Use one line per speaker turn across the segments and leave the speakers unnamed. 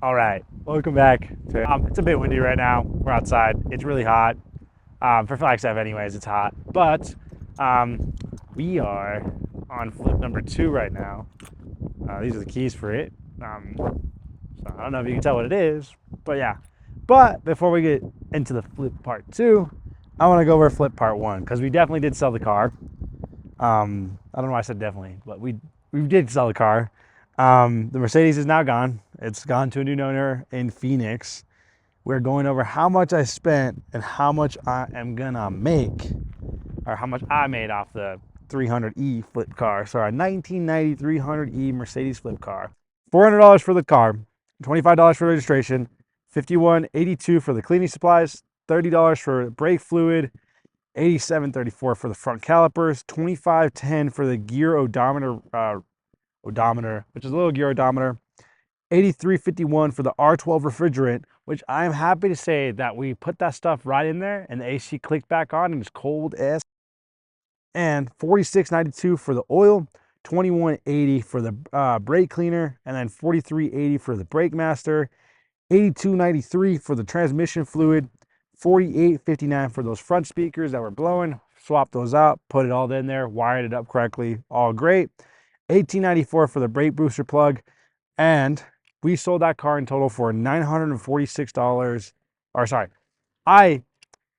All right, welcome back to. It's a bit windy right now. We're outside. It's really hot. For Flagstaff, anyways, it's hot. But we are on flip number 2 right now. These are the keys for it. So I don't know if you can tell what it is, but yeah. But before we get into the flip part 2, I want to go over flip part 1 because we definitely did sell the car. I don't know why I said definitely, but we did sell the car. The Mercedes is now gone. It's gone to a new owner in Phoenix. We're going over how much I spent and how much I am gonna make, or how much I made off the 300E flip car. So our 1990 300E Mercedes flip car. $400 for the car, $25 for registration, $51.82 for the cleaning supplies, $30 for brake fluid, $87.34 for the front calipers, $25.10 for the gear odometer, which is a little gear odometer, $83.51 for the R12 refrigerant, which I'm happy to say that we put that stuff right in there and the AC clicked back on and it's cold as, and $46.92 for the oil, $21.80 for the brake cleaner, and then $43.80 for the brake master, $82.93 for the transmission fluid, $48.59 for those front speakers that were blowing. Swap those out, put it all in there, wired it up correctly, all great. $18.94 for the brake booster plug, and we sold that car in total for $946. Or sorry, I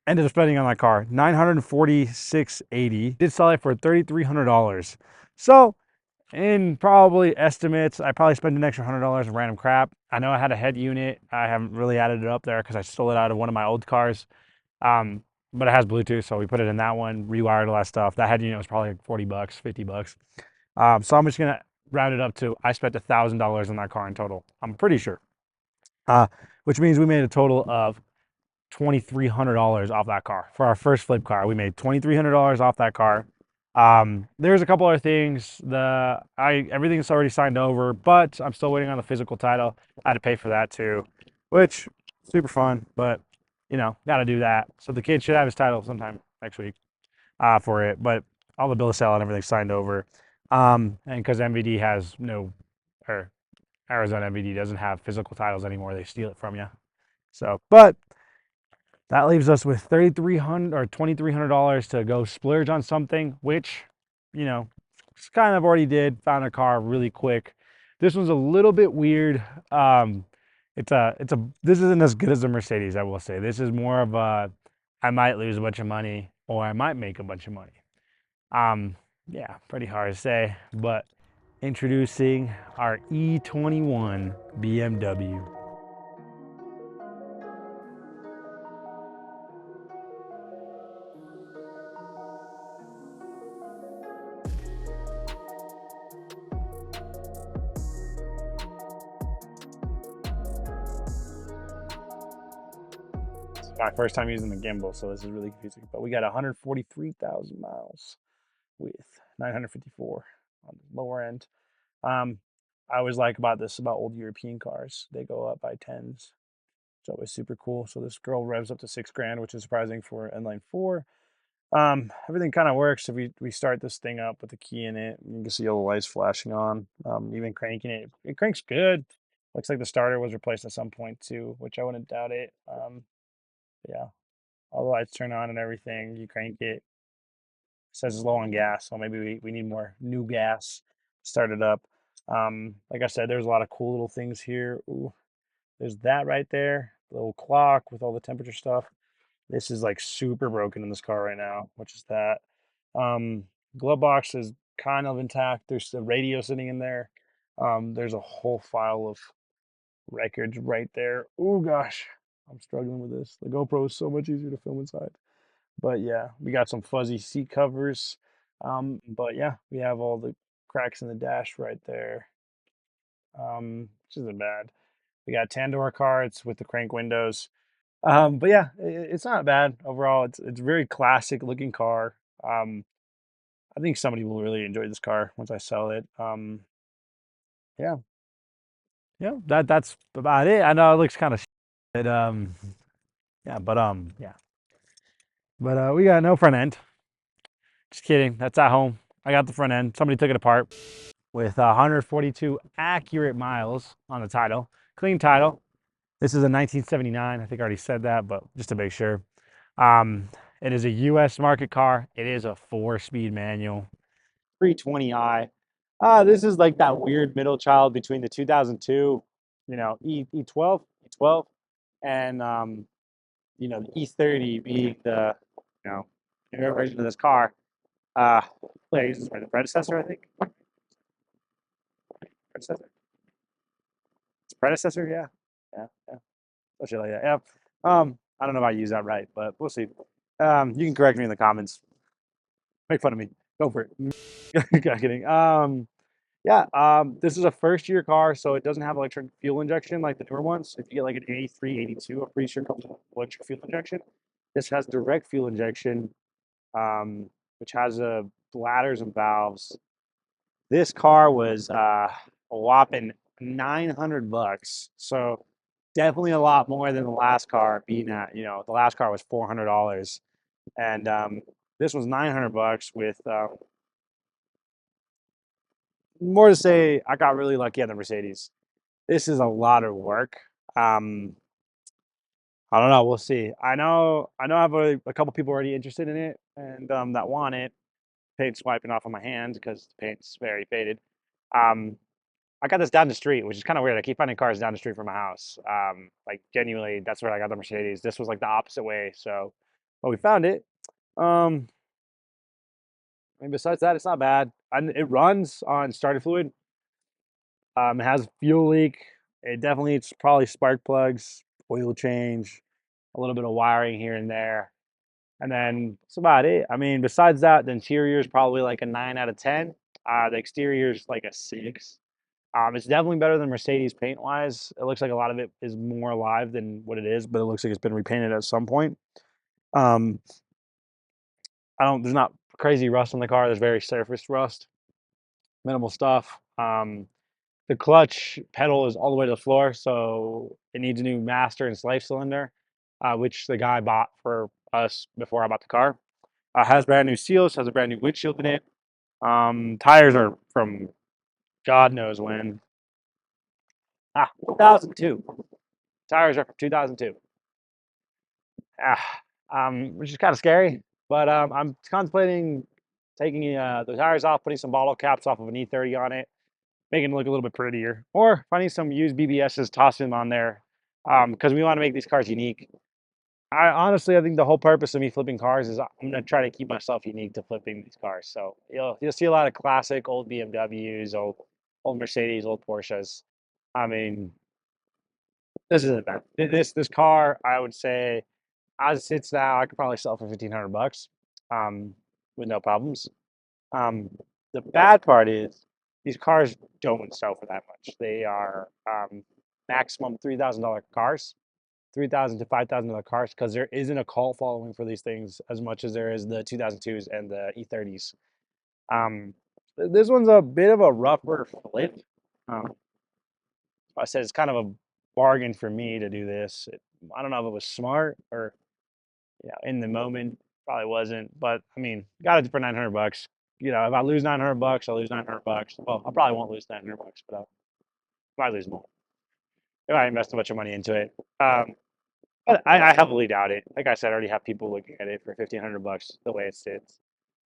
ended up spending on that car $946.80. Did sell it for $3,300. So in probably estimates, I probably spent an extra $100 in random crap. I know I had a head unit. I haven't really added it up there because I stole it out of one of my old cars. But it has Bluetooth, so we put it in that one, rewired all that stuff. That head unit was probably like 40 bucks, 50 bucks. So I'm just gonna round it up to I spent $1,000 on that car in total. I'm pretty sure. Which means we made a total of $2,300 off that car for our first flip car. We made $2,300 off that car. There's a couple other things. Everything's already signed over, but I'm still waiting on the physical title. I had to pay for that too, which super fun, but got to do that. So the kid should have his title sometime next week for it. But all the bill of sale and everything signed over. And because MVD has no, or Arizona MVD doesn't have physical titles anymore, they steal it from you. So, but that leaves us with $3,300 or $2,300 to go splurge on something, which, kind of already did. Found a car really quick. This one's a little bit weird. This isn't as good as the Mercedes, I will say. This is more of a, I might lose a bunch of money or I might make a bunch of money. Yeah, pretty hard to say, but introducing our E21 BMW. It's my first time using the gimbal, so this is really confusing. But we got 143,000 miles with 954 on the lower end. I always like about this about old European cars. They go up by tens. It's always super cool. So this girl revs up to 6 grand, which is surprising for inline four. Everything kind of works. If we start this thing up with the key in it, you can see all the lights flashing on. Even cranking it, it cranks good. Looks like the starter was replaced at some point too, which I wouldn't doubt it. Yeah, all the lights turn on and everything. You crank it. It says it's low on gas, so maybe we need more new gas to start it up. Like I said, there's a lot of cool little things here. Ooh, there's that right there, the little clock with all the temperature stuff. This is like super broken in this car right now, which is that. Um, Glove box is kind of intact. There's the radio sitting in there. There's a whole file of records right there. Oh gosh, I'm struggling with this. The GoPro is so much easier to film inside. But yeah, we got some fuzzy seat covers. But yeah, we have all the cracks in the dash right there. Which isn't bad. We got Tandor cards with the crank windows. But yeah, it's not bad overall. It's a very classic looking car. I think somebody will really enjoy this car once I sell it. Yeah, yeah, that's about it. I know it looks kind of shit, yeah, yeah, but we got no front end. Just kidding. That's at home. I got the front end. Somebody took it apart with 142 accurate miles on the title. clean title. This is a 1979. I think I already said that, but just to make sure. Um, it is a U.S. market car. It is a 4-speed manual, 320i. This is like that weird middle child between the 2002, E12, and the E30 being the, you know, newer version of this car. Uh, wait, is this the predecessor? I think predecessor. It's predecessor. Yeah, yeah, yeah. Something like that. Yeah. I don't know if I use that right, but we'll see. You can correct me in the comments. Make fun of me. Go for it. Kidding. Yeah. This is a first year car, so it doesn't have electric fuel injection like the newer ones. If you get like an 83, 82, I'm pretty sure it comes with electric fuel injection. This has direct fuel injection, which has bladders and valves. This car was a whopping 900 bucks. So definitely a lot more than the last car being at, the last car was $400. And this was 900 bucks with more to say, I got really lucky on the Mercedes. This is a lot of work. Um, I don't know. We'll see. I have a couple people already interested in it and that want it. Paint's wiping off on my hands because the paint's very faded. Um, I got this down the street, which is kind of weird. I keep finding cars down the street from my house. Like genuinely, that's where I got the Mercedes. This was like the opposite way. So, but we found it. Um, and besides that, it's not bad. And it runs on starter fluid. It has fuel leak. It definitely it's probably spark plugs, oil change, a little bit of wiring here and there. And then that's about it. I mean, besides that, the interior is probably like a 9 out of 10. The exterior is like a 6. It's definitely better than Mercedes paint wise. It looks like a lot of it is more alive than what it is, but it looks like it's been repainted at some point. Um, there's not crazy rust on the car. There's very surface rust, minimal stuff. The clutch pedal is all the way to the floor, so it needs a new master and slave cylinder, which the guy bought for us before I bought the car. Has brand new seals, has a brand new windshield in it. Tires are from God knows when. 2002. Tires are from 2002. Which is kind of scary, but I'm contemplating taking the tires off, putting some bottle caps off of an E30 on it, making it look a little bit prettier, or finding some used BBSs, tossing them on there, because we want to make these cars unique. I think the whole purpose of me flipping cars is I'm gonna try to keep myself unique to flipping these cars. So you'll see a lot of classic old BMWs, old Mercedes, old Porsches. I mean, this isn't bad. This car, I would say, as it sits now, I could probably sell for 1,500 bucks, um, with no problems. Um, the bad part is these cars don't sell for that much. They are maximum $3,000 cars. 3,000 to $5,000 cars because there isn't a cult following for these things as much as there is the 2002s and the E30s. Um, this one's a bit of a rougher flip. Um, I said it's kind of a bargain for me to do this. I don't know if it was smart or in the moment probably wasn't, but I mean, got it for 900 bucks. If I lose 900 bucks, I'll lose 900 bucks. Well, I probably won't lose 900 bucks, but I might lose more if I invest a bunch of money into it. But I heavily doubt it. Like I said, I already have people looking at it for 1,500 bucks the way it sits.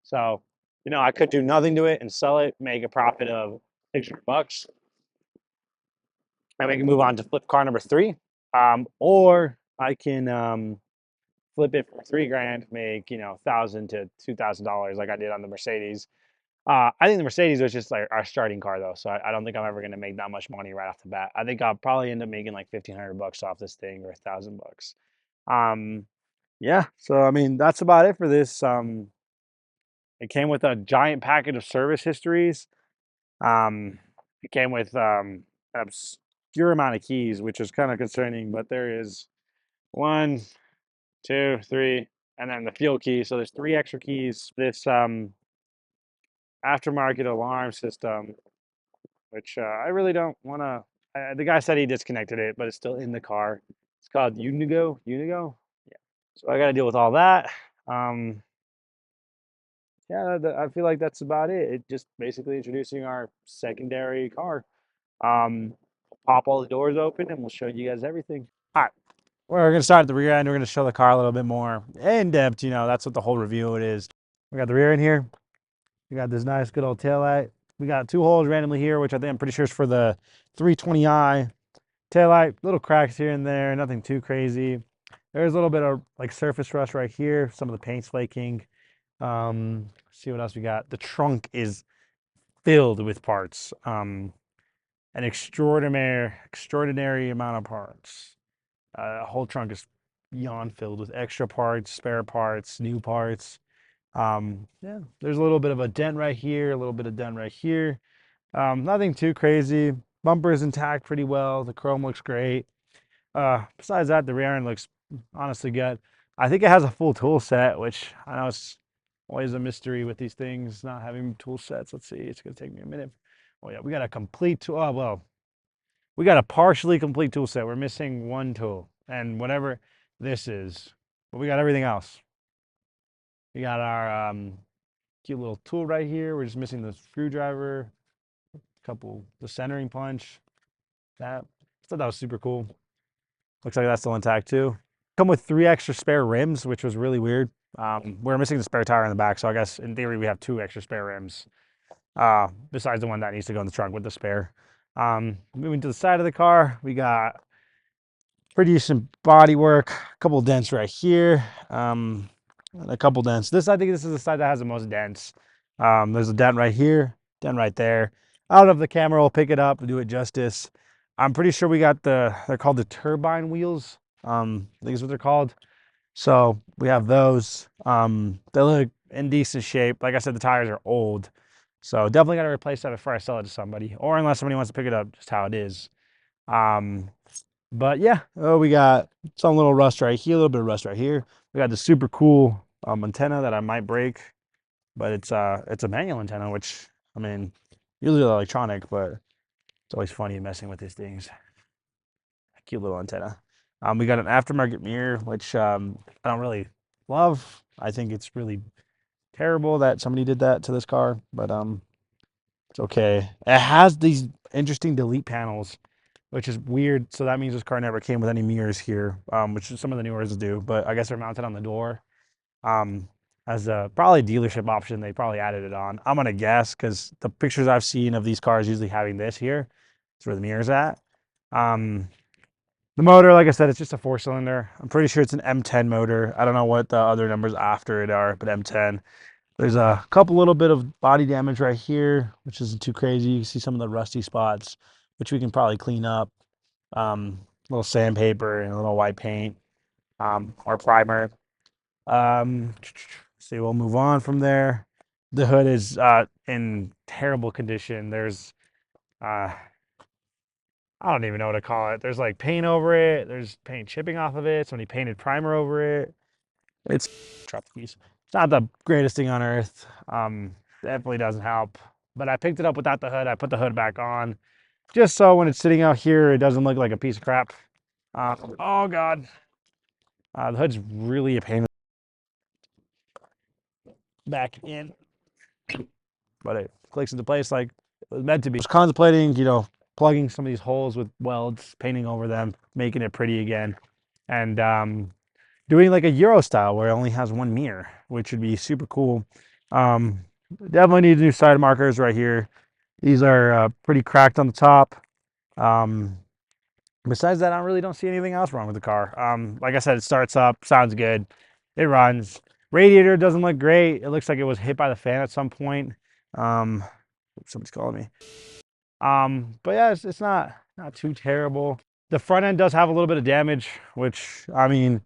So, I could do nothing to it and sell it, make a profit of 600 bucks, and we can move on to flip car number 3. Or I can flip it for 3 grand, make $1,000 to $2,000 like I did on the Mercedes. I think the Mercedes was just like our starting car though, so I don't think I'm ever gonna make that much money right off the bat. I think I'll probably end up making like 1,500 bucks off this thing or 1,000 bucks. Um, yeah, so I mean that's about it for this. It came with a giant packet of service histories. Um, it came with an obscure amount of keys, which is kind of concerning, but there is one, two, three, and then the fuel key. So there's 3 extra keys. This aftermarket alarm system, which I really don't want to. The guy said he disconnected it, but it's still in the car. It's called Unigo. Unigo. Yeah. So I got to deal with all that. Um, yeah, I feel like that's about it. It just basically introducing our secondary car. Um, pop all the doors open and we'll show you guys everything. All right. We're going to start at the rear end. We're going to show the car a little bit more in depth. You know, that's what the whole review it is. We got the rear end here. We got this nice, good old taillight. We got 2 holes randomly here, which I think I'm pretty sure is for the 320i taillight. Little cracks here and there, nothing too crazy. There's a little bit of like surface rust right here. Some of the paint's flaking. See what else we got. The trunk is filled with parts. An extraordinary amount of parts. Whole trunk is beyond filled with extra parts, spare parts, new parts. Yeah, there's a little bit of a dent right here, a little bit of dent right here. Nothing too crazy. Bumper is intact pretty well. The chrome looks great. Besides that, the rear end looks honestly good. I think it has a full tool set, which I know it's always a mystery with these things, not having tool sets. Let's see, it's gonna take me a minute. Oh yeah, we got a complete tool. Oh, well, we got a partially complete tool set. We're missing one tool, and whatever this is, but we got everything else. We got our cute little tool right here. We're just missing the screwdriver, the centering punch. That, I thought that was super cool. Looks like that's still intact too. Come with 3 extra spare rims, which was really weird. We're missing the spare tire in the back, so I guess in theory we have 2 extra spare rims, besides the one that needs to go in the trunk with the spare. Moving to the side of the car, we got pretty decent body work. A couple dents right here, and a couple dents. I think this is the side that has the most dents. There's a dent right here, dent right there. I don't know if the camera will pick it up and do it justice. I'm pretty sure we got they're called the turbine wheels. I think is what they're called. So we have those. They look in decent shape. Like I said, the tires are old. So definitely got to replace that before I sell it to somebody, or unless somebody wants to pick it up just how it is. But yeah, we got some little rust right here, a little bit of rust right here. We got the super cool antenna that I might break, but it's a manual antenna, which I mean, usually electronic, but it's always funny messing with these things. Cute little antenna. We got an aftermarket mirror, which I don't really love. I think it's really terrible that somebody did that to this car, but it's okay. It has these interesting delete panels, which is weird. So that means this car never came with any mirrors here, which some of the newer ones do, but I guess they're mounted on the door. As a probably dealership option, they probably added it on. I'm gonna guess because the pictures I've seen of these cars usually having this here, it's where the mirror's at. The motor, like I said, it's just a 4-cylinder. I'm pretty sure it's an M10 motor. I don't know what the other numbers after it are, but M10. There's a couple little bit of body damage right here, which isn't too crazy. You can see some of the rusty spots, which we can probably clean up. A little sandpaper and a little white paint, or primer. See, we'll move on from there. The hood is in terrible condition. There's I don't even know what to call it. There's like paint over it. There's paint chipping off of it. Somebody painted primer over it. It's drop the keys. It's not the greatest thing on earth. Definitely doesn't help. But I picked it up without the hood. I put the hood back on, just so when it's sitting out here, it doesn't look like a piece of crap. Oh God, the hood's really a pain. Back in, but it clicks into place like it was meant to be. I was contemplating, plugging some of these holes with welds, painting over them, making it pretty again, and doing like a Euro style where it only has one mirror, which would be super cool. Definitely need new side markers right here. These are pretty cracked on the top. Besides that, I really don't see anything else wrong with the car. Like I said, it starts up, sounds good, it runs. Radiator doesn't look great. It looks like it was hit by the fan at some point. Somebody's calling me. But yeah, it's not too terrible. The front end does have a little bit of damage, which I mean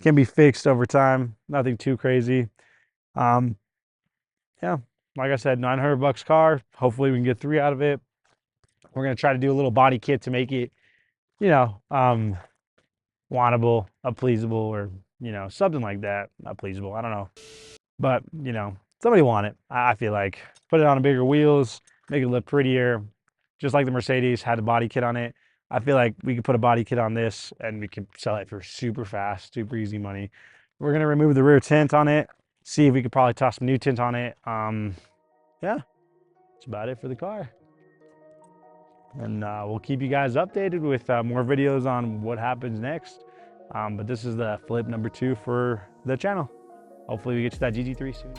can be fixed over time. Nothing too crazy. Yeah, like I said, $900 car. Hopefully we can get 3 out of it. We're gonna try to do a little body kit to make it, wantable, pleasable, or something like that. Not pleasable. I don't know, but somebody want it. I feel like put it on bigger wheels, make it look prettier, just like the Mercedes had a body kit on it. I feel like we could put a body kit on this and we could sell it for super fast, super easy money. We're gonna remove the rear tint on it, see if we could probably toss some new tint on it. Yeah, that's about it for the car. and we'll keep you guys updated with more videos on what happens next. But this is the flip number 2 for the channel. Hopefully we get to that GT3 soon.